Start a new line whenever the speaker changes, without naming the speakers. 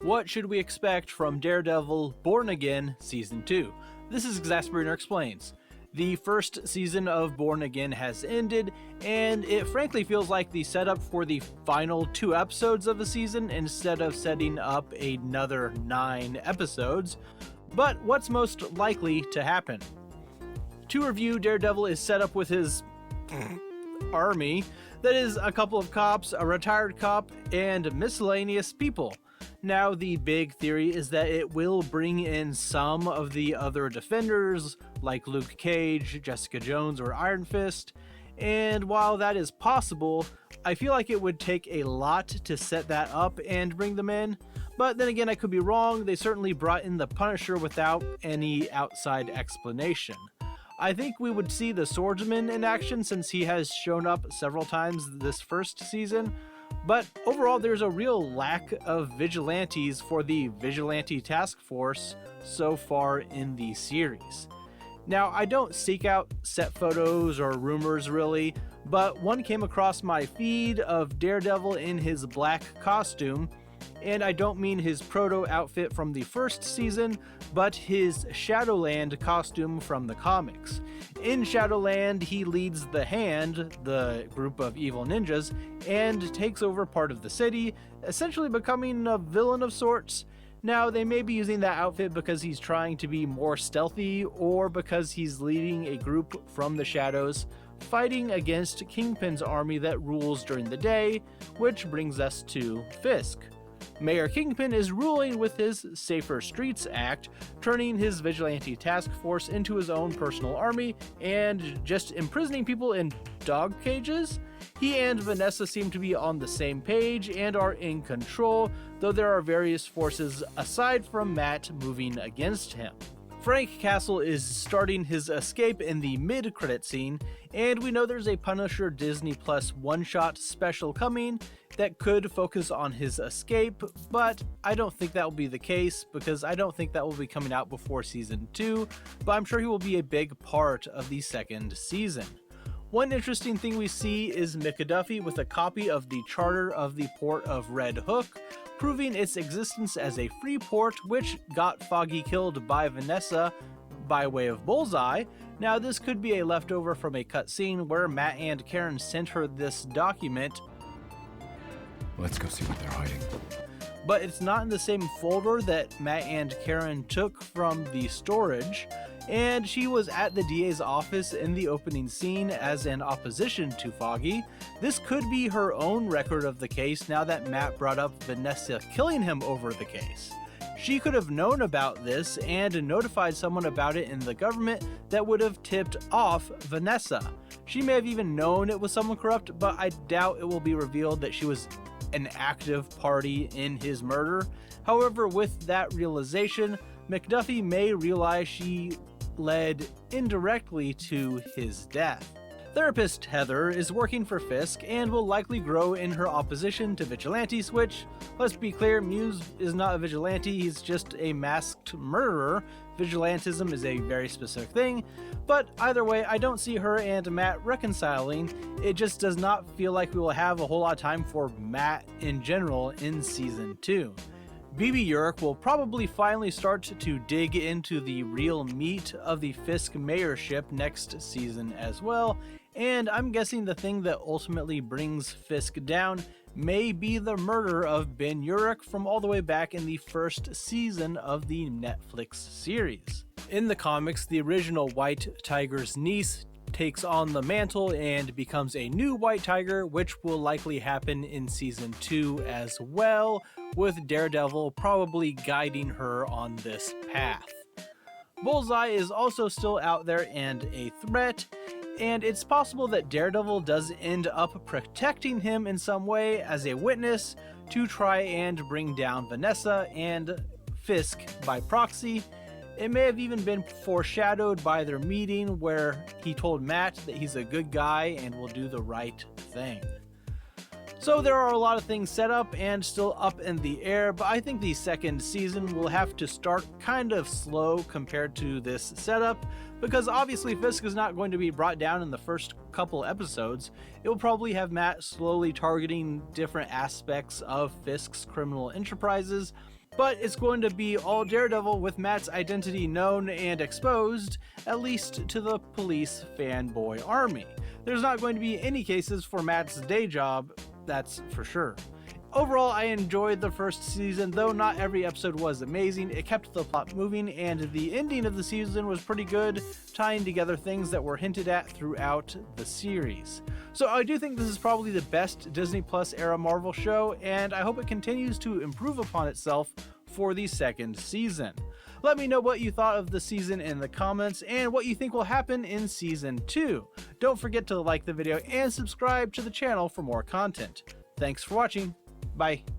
What should we expect from Daredevil Born Again Season 2? This is Exasperator Explains. The first season of Born Again has ended, and it frankly feels like the setup for the final 2 episodes of the season instead of setting up another 9 episodes. But what's most likely to happen? To review, Daredevil is set up with his army, that is a couple of cops, a retired cop, and miscellaneous people. Now, the big theory is that it will bring in some of the other Defenders, like Luke Cage, Jessica Jones, or Iron Fist, and while that is possible, I feel like it would take a lot to set that up and bring them in. But then again, I could be wrong. They certainly brought in the Punisher without any outside explanation. I think we would see the Swordsman in action since he has shown up several times this first season, but overall there's a real lack of vigilantes for the Vigilante Task Force so far in the series. Now, I don't seek out set photos or rumors really, but one came across my feed of Daredevil in his black costume, and I don't mean his proto outfit from the first season, but his Shadowland costume from the comics. In Shadowland, he leads the Hand, the group of evil ninjas, and takes over part of the city, essentially becoming a villain of sorts. Now, they may be using that outfit because he's trying to be more stealthy, or because he's leading a group from the shadows, fighting against Kingpin's army that rules during the day, which brings us to Fisk. Mayor Kingpin is ruling with his Safer Streets Act, turning his vigilante task force into his own personal army and just imprisoning people in dog cages. He and Vanessa seem to be on the same page and are in control, though there are various forces aside from Matt moving against him. Frank Castle is starting his escape in the mid-credit scene, and we know there's a Punisher Disney Plus one-shot special coming that could focus on his escape, but I don't think that will be the case because I don't think that will be coming out before season 2, but I'm sure he will be a big part of the second season. One interesting thing we see is McDuffie with a copy of the Charter of the Port of Red Hook, proving its existence as a free port, which got Foggy killed by Vanessa by way of Bullseye. Now, this could be a leftover from a cutscene where Matt and Karen sent her this document.
Let's go see what they're hiding.
But it's not in the same folder that Matt and Karen took from the storage, and she was at the DA's office in the opening scene as an opposition to Foggy. This could be her own record of the case now that Matt brought up Vanessa killing him over the case. She could have known about this and notified someone about it in the government that would have tipped off Vanessa. She may have even known it was someone corrupt, but I doubt it will be revealed that she was an active party in his murder. However, with that realization, McDuffie may realize she led indirectly to his death. Therapist Heather is working for Fisk and will likely grow in her opposition to vigilantes, which, let's be clear, Muse is not a vigilante, he's just a masked murderer. Vigilantism is a very specific thing, but either way, I don't see her and Matt reconciling. It just does not feel like we will have a whole lot of time for Matt in general in season 2. BB Urich will probably finally start to dig into the real meat of the Fisk mayorship next season as well, and I'm guessing the thing that ultimately brings Fisk down may be the murder of Ben Urich from all the way back in the first season of the Netflix series. In the comics, the original White Tiger's niece takes on the mantle and becomes a new White Tiger, which will likely happen in season 2 as well, with Daredevil probably guiding her on this path. Bullseye is also still out there and a threat, and it's possible that Daredevil does end up protecting him in some way as a witness to try and bring down Vanessa and Fisk by proxy. It may have even been foreshadowed by their meeting where he told Matt that he's a good guy and will do the right thing. So there are a lot of things set up and still up in the air, but I think the second season will have to start kind of slow compared to this setup, because obviously Fisk is not going to be brought down in the first couple episodes. It will probably have Matt slowly targeting different aspects of Fisk's criminal enterprises, but it's going to be all Daredevil with Matt's identity known and exposed, at least to the police fanboy army. There's not going to be any cases for Matt's day job, that's for sure. Overall, I enjoyed the first season, though not every episode was amazing. It kept the plot moving, and the ending of the season was pretty good, tying together things that were hinted at throughout the series. So I do think this is probably the best Disney Plus era Marvel show, and I hope it continues to improve upon itself for the second season. Let me know what you thought of the season in the comments and what you think will happen in season 2. Don't forget to like the video and subscribe to the channel for more content. Thanks for watching. Bye.